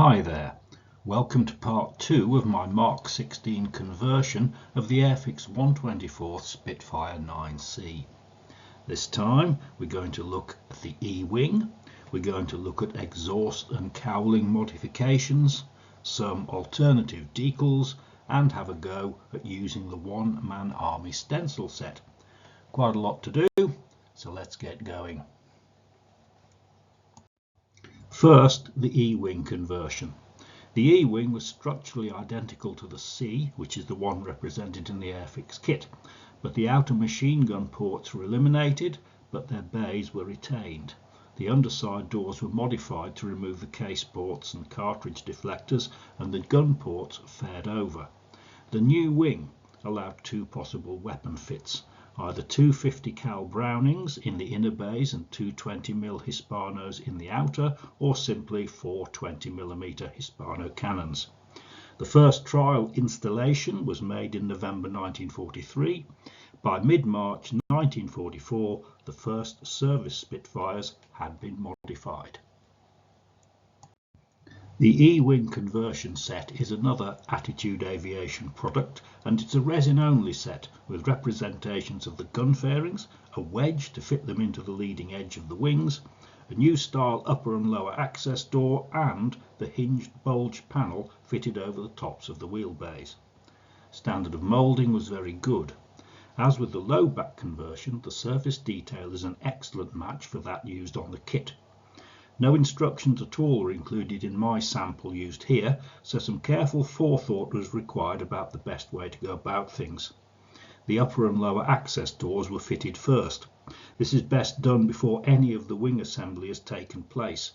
Hi there, welcome to part 2 of my Mark 16 conversion of the Airfix 124th Spitfire 9C. This time we're going to look at the E-wing, we're going to look at exhaust and cowling modifications, some alternative decals, and have a go at using the one-man army stencil set. Quite a lot to do, so let's get going. First, the E-wing conversion. The E-wing was structurally identical to the C, which is the one represented in the Airfix kit, but the outer machine gun ports were eliminated, but their bays were retained. The underside doors were modified to remove the case ports and cartridge deflectors, and the gun ports fared over. The new wing allowed two possible weapon fits, either two 50 cal Brownings in the inner bays and two 20mm Hispanos in the outer, or simply four 20mm Hispano cannons. The first trial installation was made in November 1943. By mid-March 1944, the first service Spitfires had been modified. The E-wing conversion set is another Attitude Aviation product, and it's a resin-only set with representations of the gun fairings, a wedge to fit them into the leading edge of the wings, a new style upper and lower access door, and the hinged bulge panel fitted over the tops of the wheelbase. Standard of moulding was very good. As with the low back conversion, the surface detail is an excellent match for that used on the kit. No instructions at all are included in my sample used here, so some careful forethought was required about the best way to go about things. The upper and lower access doors were fitted first. This is best done before any of the wing assembly has taken place.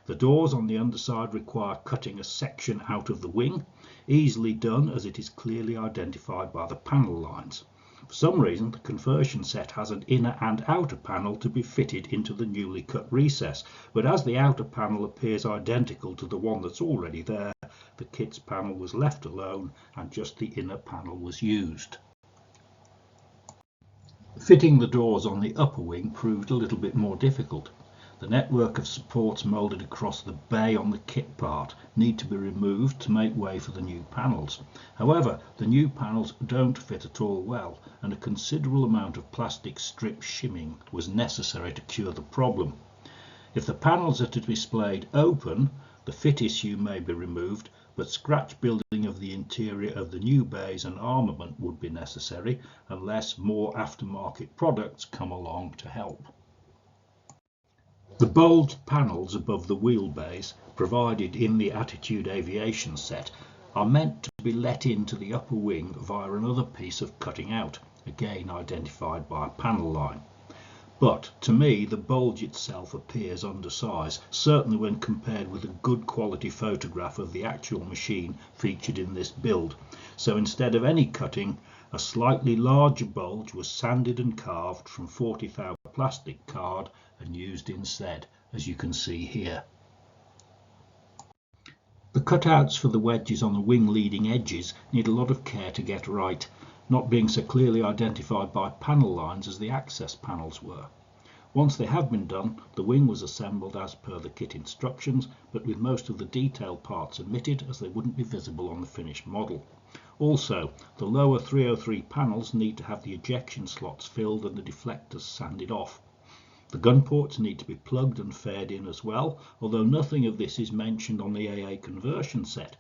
The doors on the underside require cutting a section out of the wing, easily done as it is clearly identified by the panel lines. For some reason, the conversion set has an inner and outer panel to be fitted into the newly cut recess, but as the outer panel appears identical to the one that's already there, the kit's panel was left alone and just the inner panel was used. Fitting the doors on the upper wing proved a little bit more difficult. The network of supports moulded across the bay on the kit part need to be removed to make way for the new panels. However, the new panels don't fit at all well, and a considerable amount of plastic strip shimming was necessary to cure the problem. If the panels are to be displayed open, the fit issue may be removed, but scratch building of the interior of the new bays and armament would be necessary unless more aftermarket products come along to help. The bulged panels above the wheelbase, provided in the Attitude Aviation set, are meant to be let into the upper wing via another piece of cutting out, again identified by a panel line. But to me the bulge itself appears undersized, certainly when compared with a good quality photograph of the actual machine featured in this build. So instead of any cutting, a slightly larger bulge was sanded and carved from 40 thou plastic card and used instead, as you can see here. The cutouts for the wedges on the wing leading edges need a lot of care to get right, not being so clearly identified by panel lines as the access panels were. Once they have been done, the wing was assembled as per the kit instructions, but with most of the detail parts omitted as they wouldn't be visible on the finished model. Also, the lower 303 panels need to have the ejection slots filled and the deflectors sanded off. The gun ports need to be plugged and faired in as well, although nothing of this is mentioned on the AA conversion set.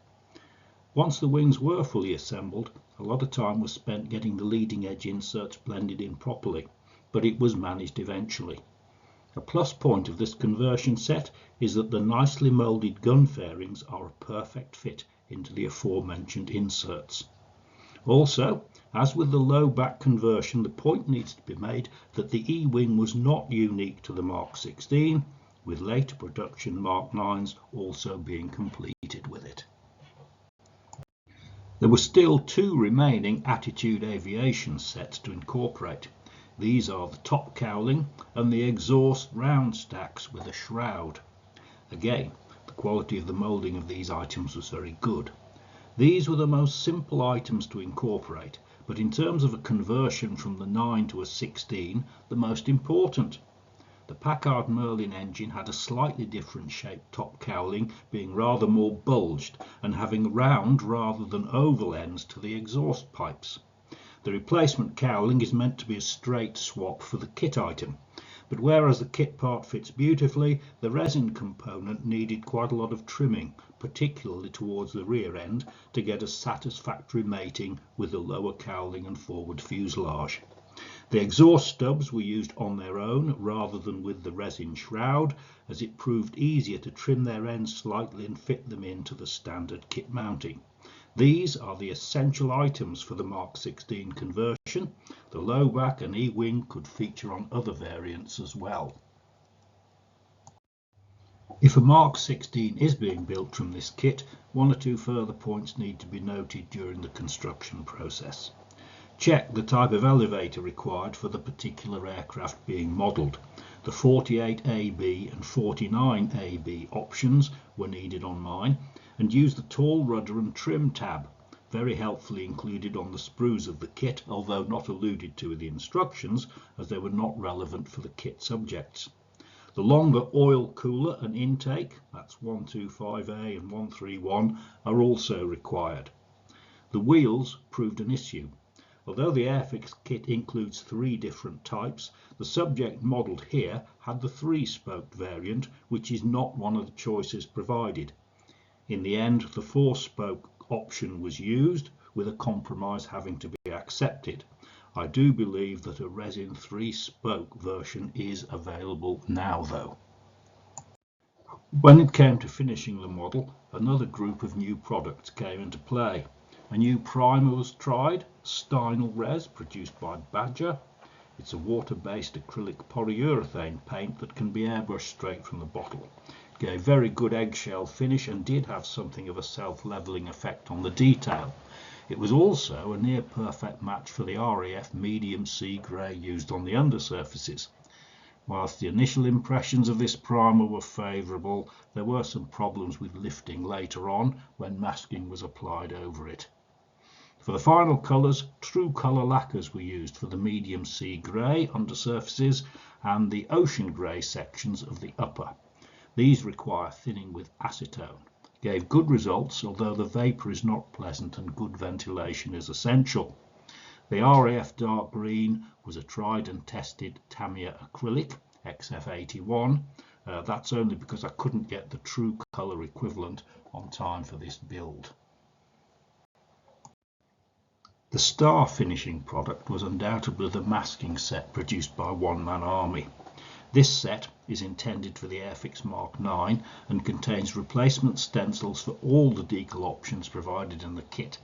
Once the wings were fully assembled, a lot of time was spent getting the leading edge inserts blended in properly, but it was managed eventually. A plus point of this conversion set is that the nicely moulded gun fairings are a perfect fit into the aforementioned inserts. Also, as with the low back conversion, the point needs to be made that the E-wing was not unique to the Mark 16, with later production Mark 9s also being completed with it. There were still two remaining Attitude Aviation sets to incorporate. These are the top cowling and the exhaust round stacks with a shroud. Again, the quality of the moulding of these items was very good. These were the most simple items to incorporate, but in terms of a conversion from the 9 to a 16, the most important. The Packard Merlin engine had a slightly different shaped top cowling, being rather more bulged and having round rather than oval ends to the exhaust pipes. The replacement cowling is meant to be a straight swap for the kit item, but whereas the kit part fits beautifully, the resin component needed quite a lot of trimming, particularly towards the rear end, to get a satisfactory mating with the lower cowling and forward fuselage. The exhaust stubs were used on their own rather than with the resin shroud, as it proved easier to trim their ends slightly and fit them into the standard kit mounting. These are the essential items for the Mark 16 conversion. The low back and E-wing could feature on other variants as well. If a Mark 16 is being built from this kit, one or two further points need to be noted during the construction process. Check the type of elevator required for the particular aircraft being modelled. The 48AB and 49AB options were needed on mine, and use the tall rudder and trim tab, very helpfully included on the sprues of the kit, although not alluded to in the instructions as they were not relevant for the kit subjects. The longer oil cooler and intake, that's 125A and 131, are also required. The wheels proved an issue. Although the Airfix kit includes 3 different types, the subject modelled here had the 3-spoked variant, which is not one of the choices provided. In the end, the 4-spoke option was used, with a compromise having to be accepted. I do believe that a resin 3-spoke version is available now though. When it came to finishing the model, another group of new products came into play. A new primer was tried, Stynel Res, produced by Badger. It's a water-based acrylic polyurethane paint that can be airbrushed straight from the bottle. It gave very good eggshell finish and did have something of a self-leveling effect on the detail. It was also a near perfect match for the RAF medium sea grey used on the undersurfaces. Whilst the initial impressions of this primer were favourable, there were some problems with lifting later on when masking was applied over it. For the final colours, true colour lacquers were used for the medium sea grey undersurfaces and the ocean grey sections of the upper. These require thinning with acetone. Gave good results, although the vapour is not pleasant and good ventilation is essential. The RAF dark green was a tried and tested Tamiya acrylic XF81. That's only because I couldn't get the true colour equivalent on time for this build. The star finishing product was undoubtedly the masking set produced by One Man Army. This set is intended for the Airfix Mark 9 and contains replacement stencils for all the decal options provided in the kit.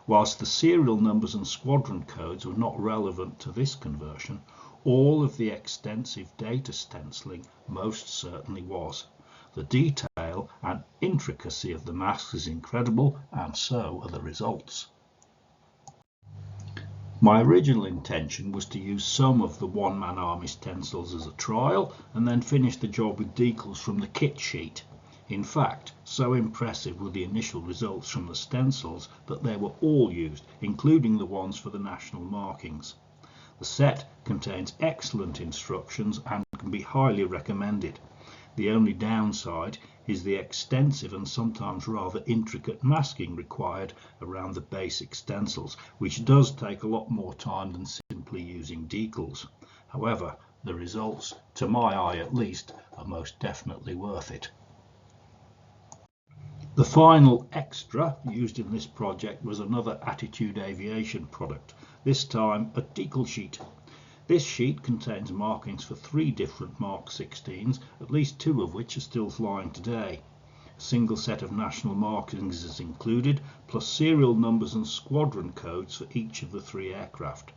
Whilst the serial numbers and squadron codes were not relevant to this conversion, all of the extensive data stenciling most certainly was. The detail and intricacy of the masks is incredible, and so are the results. My original intention was to use some of the One Man Army stencils as a trial and then finish the job with decals from the kit sheet. In fact, so impressive were the initial results from the stencils that they were all used, including the ones for the national markings. The set contains excellent instructions and can be highly recommended. The only downside is the extensive and sometimes rather intricate masking required around the basic stencils, which does take a lot more time than simply using decals. However, the results, to my eye at least, are most definitely worth it. The final extra used in this project was another Attitude Aviation product, this time a decal sheet. This sheet contains markings for 3 different Mark 16s, at least 2 of which are still flying today. A single set of national markings is included, plus serial numbers and squadron codes for each of the 3 aircraft.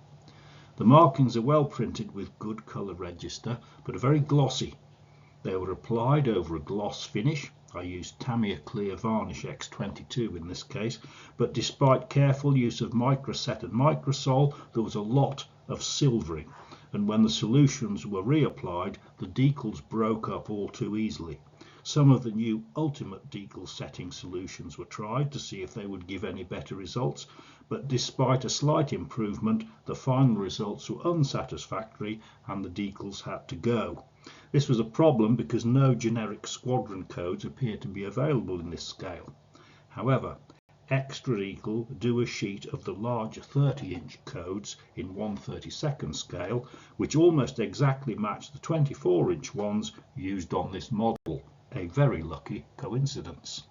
The markings are well printed with good colour register, but are very glossy. They were applied over a gloss finish. I used Tamiya Clear Varnish X22 in this case, but despite careful use of microset and microsol, there was a lot of silvering, and when the solutions were reapplied, the decals broke up all too easily. Some of the new ultimate decal setting solutions were tried to see if they would give any better results, but despite a slight improvement, the final results were unsatisfactory and the decals had to go. This was a problem because no generic squadron codes appear to be available in this scale. However, Extra Eagle do a sheet of the larger 30-inch codes in 1/32 scale, which almost exactly match the 24-inch ones used on this model. A very lucky coincidence.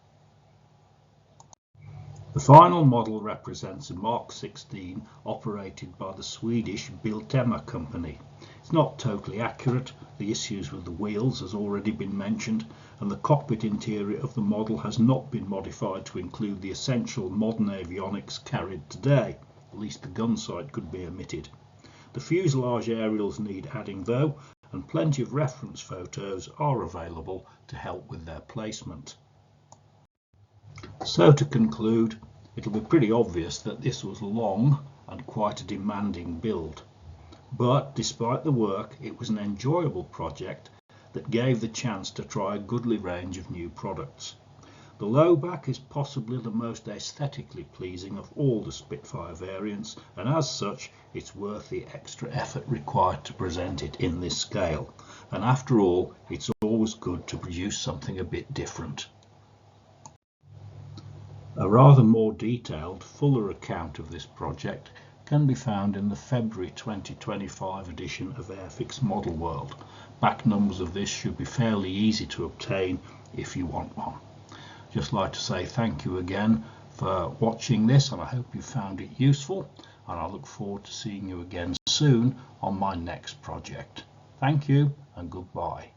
The final model represents a Mark 16 operated by the Swedish Biltema company. It's not totally accurate. The issues with the wheels has already been mentioned, and the cockpit interior of the model has not been modified to include the essential modern avionics carried today. At least the gun sight could be omitted. The fuselage aerials need adding though, and plenty of reference photos are available to help with their placement. So to conclude, it'll be pretty obvious that this was long and quite a demanding build. But despite the work, it was an enjoyable project that gave the chance to try a goodly range of new products. The low back is possibly the most aesthetically pleasing of all the Spitfire variants, and as such it's worth the extra effort required to present it in this scale. And after all, it's always good to produce something a bit different. A rather more detailed, fuller account of this project can be found in the February 2025 edition of Airfix Model World. Back numbers of this should be fairly easy to obtain if you want one. Just like to say thank you again for watching this, and I hope you found it useful, and I look forward to seeing you again soon on my next project. Thank you and goodbye.